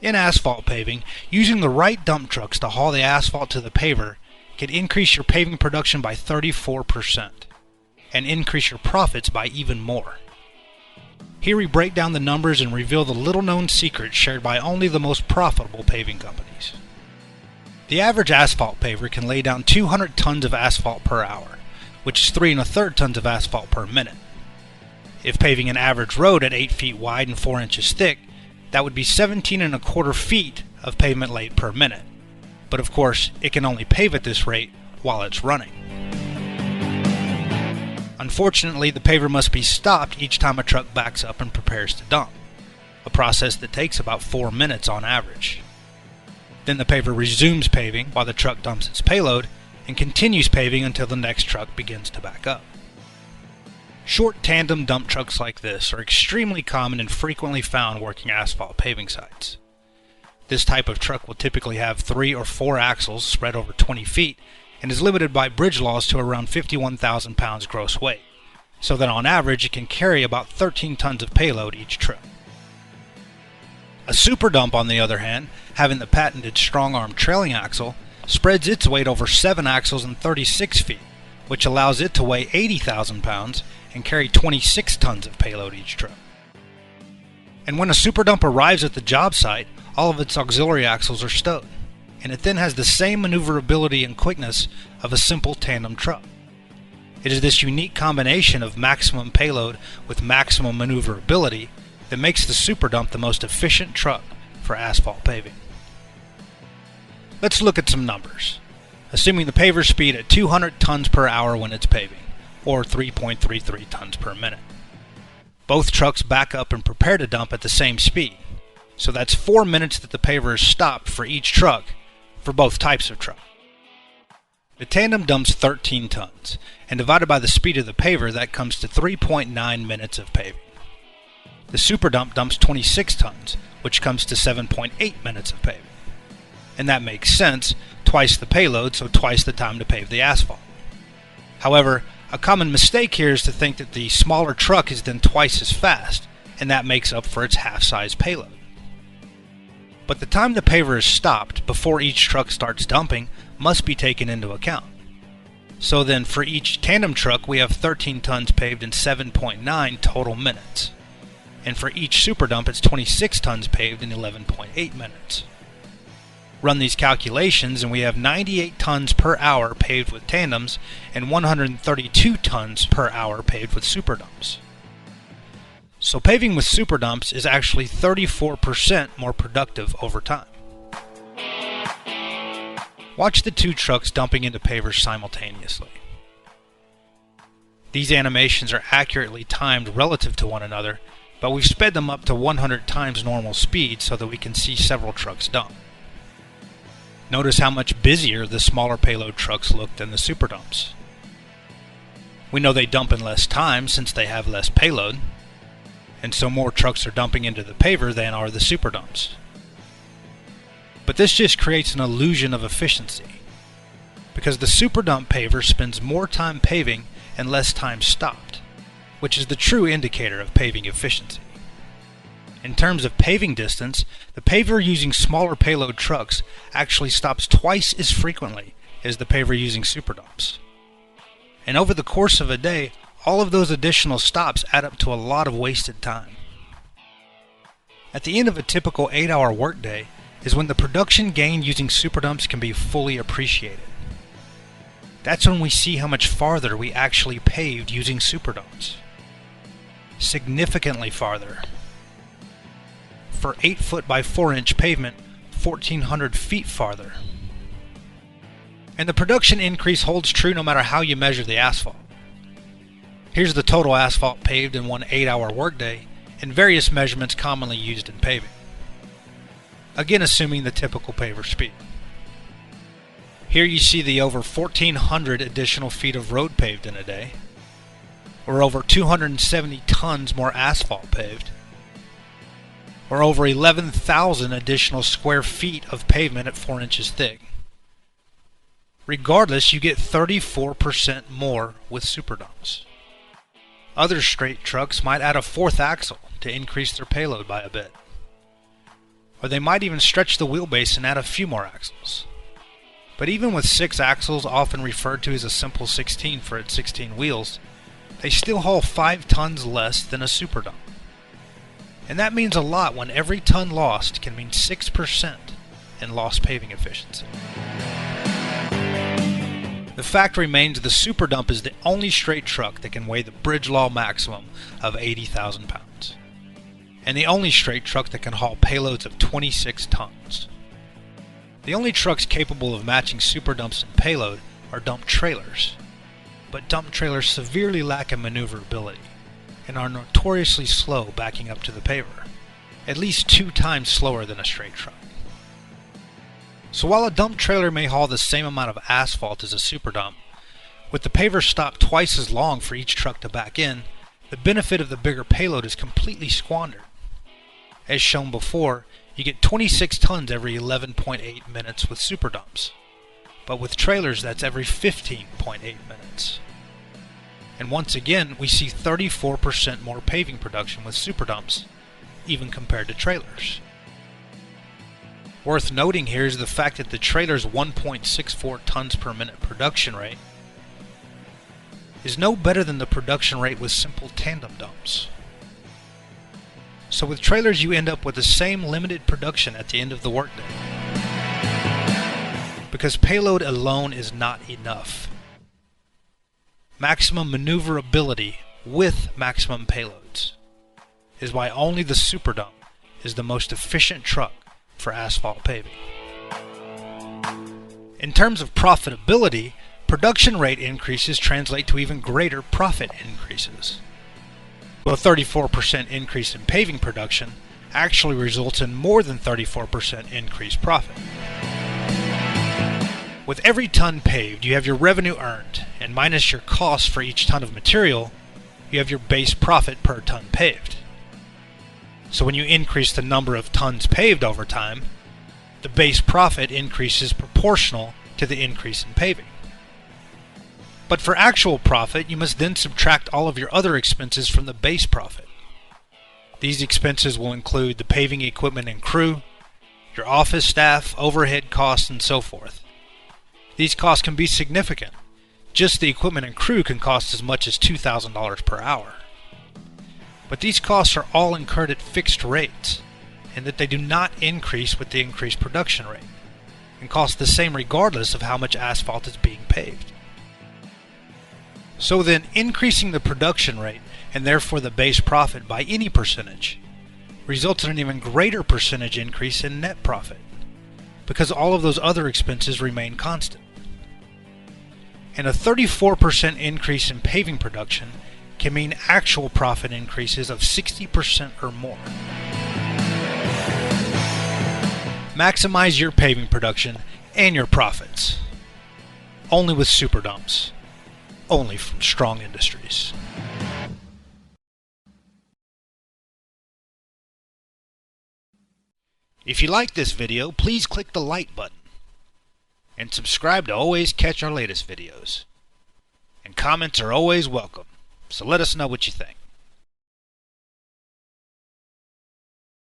In asphalt paving, using the right dump trucks to haul the asphalt to the paver can increase your paving production by 34% and increase your profits by even more. Here we break down the numbers and reveal the little-known secrets shared by only the most profitable paving companies. The average asphalt paver can lay down 200 tons of asphalt per hour, which is 3 1/3 tons of asphalt per minute. If paving an average road at 8 feet wide and 4 inches thick, that would be 17 1/4 feet of pavement laid per minute. But of course, it can only pave at this rate while it's running. Unfortunately, the paver must be stopped each time a truck backs up and prepares to dump, a process that takes about 4 minutes on average. Then the paver resumes paving while the truck dumps its payload and continues paving until the next truck begins to back up. Short tandem dump trucks like this are extremely common and frequently found working asphalt paving sites. This type of truck will typically have 3 or 4 axles spread over 20 feet and is limited by bridge laws to around 51,000 pounds gross weight, so that on average it can carry about 13 tons of payload each trip. A SuperDump, on the other hand, having the patented strong arm trailing axle, spreads its weight over 7 axles and 36 feet, which allows it to weigh 80,000 pounds and carry 26 tons of payload each trip. And when a SuperDump arrives at the job site, all of its auxiliary axles are stowed, and it then has the same maneuverability and quickness of a simple tandem truck. It is this unique combination of maximum payload with maximum maneuverability that makes the SuperDump the most efficient truck for asphalt paving. Let's look at some numbers. Assuming the paver speed at 200 tons per hour when it's paving, or 3.33 tons per minute. Both trucks back up and prepare to dump at the same speed, so that's 4 minutes that the paver is stopped for each truck for both types of truck. The tandem dumps 13 tons, and divided by the speed of the paver, that comes to 3.9 minutes of paving. The SuperDump dumps 26 tons, which comes to 7.8 minutes of paving. And that makes sense, twice the payload, so twice the time to pave the asphalt. However, a common mistake here is to think that the smaller truck is then twice as fast, and that makes up for its half-size payload. But the time the paver is stopped before each truck starts dumping must be taken into account. So then for each tandem truck we have 13 tons paved in 7.9 total minutes. And for each SuperDump it's 26 tons paved in 11.8 minutes. Run these calculations and we have 98 tons per hour paved with tandems and 132 tons per hour paved with SuperDumps. So paving with SuperDumps is actually 34% more productive over time. Watch the 2 trucks dumping into pavers simultaneously. These animations are accurately timed relative to one another, but we've sped them up to 100 times normal speed so that we can see several trucks dump. Notice how much busier the smaller payload trucks look than the SuperDumps. We know they dump in less time since they have less payload, and so more trucks are dumping into the paver than are the SuperDumps. But this just creates an illusion of efficiency, because the SuperDump paver spends more time paving and less time stopped, which is the true indicator of paving efficiency. In terms of paving distance, the paver using smaller payload trucks actually stops twice as frequently as the paver using SuperDumps. And over the course of a day, all of those additional stops add up to a lot of wasted time. At the end of a typical 8-hour workday is when the production gain using SuperDumps can be fully appreciated. That's when we see how much farther we actually paved using SuperDumps. Significantly farther. For 8 foot by 4 inch pavement, 1,400 feet farther. And the production increase holds true no matter how you measure the asphalt. Here's the total asphalt paved in one 8-hour workday, and various measurements commonly used in paving. Again assuming the typical paver speed. Here you see the over 1,400 additional feet of road paved in a day, or over 270 tons more asphalt paved, or over 11,000 additional square feet of pavement at 4 inches thick. Regardless, you get 34% more with SuperDumps. Other straight trucks might add a 4th axle to increase their payload by a bit. or they might even stretch the wheelbase and add a few more axles. But even with 6 axles, often referred to as a simple 16 for its 16 wheels, they still haul 5 tons less than a SuperDump. And that means a lot when every ton lost can mean 6% in lost paving efficiency. The fact remains the SuperDump is the only straight truck that can weigh the bridge law maximum of 80,000 pounds, and the only straight truck that can haul payloads of 26 tons. The only trucks capable of matching SuperDumps in payload are dump trailers, but dump trailers severely lack in maneuverability and are notoriously slow backing up to the paver, at least 2 times slower than a straight truck. So while a dump trailer may haul the same amount of asphalt as a SuperDump, with the paver stock twice as long for each truck to back in, the benefit of the bigger payload is completely squandered. As shown before, you get 26 tons every 11.8 minutes with SuperDumps, but with trailers that's every 15.8 minutes. And once again, we see 34% more paving production with SuperDumps, even compared to trailers. Worth noting here is the fact that the trailer's 1.64 tons per minute production rate is no better than the production rate with simple tandem dumps. So with trailers you end up with the same limited production at the end of the workday, because payload alone is not enough. Maximum maneuverability with maximum payloads is why only the SuperDump is the most efficient truck for asphalt paving. In terms of profitability, production rate increases translate to even greater profit increases. A 34% increase in paving production actually results in more than 34% increased profit. With every ton paved, you have your revenue earned, and minus your costs for each ton of material, you have your base profit per ton paved. So when you increase the number of tons paved over time, the base profit increases proportional to the increase in paving. But for actual profit, you must then subtract all of your other expenses from the base profit. These expenses will include the paving equipment and crew, your office staff, overhead costs, and so forth. These costs can be significant. Just the equipment and crew can cost as much as $2,000 per hour. But these costs are all incurred at fixed rates, in that they do not increase with the increased production rate, and cost the same regardless of how much asphalt is being paved. So then, increasing the production rate, and therefore the base profit by any percentage, results in an even greater percentage increase in net profit, because all of those other expenses remain constant. And a 34% increase in paving production can mean actual profit increases of 60% or more. Maximize your paving production and your profits. Only with SuperDumps. Only from Strong Industries. If you like this video, please click the like button. And subscribe to always catch our latest videos. And comments are always welcome, so let us know what you think.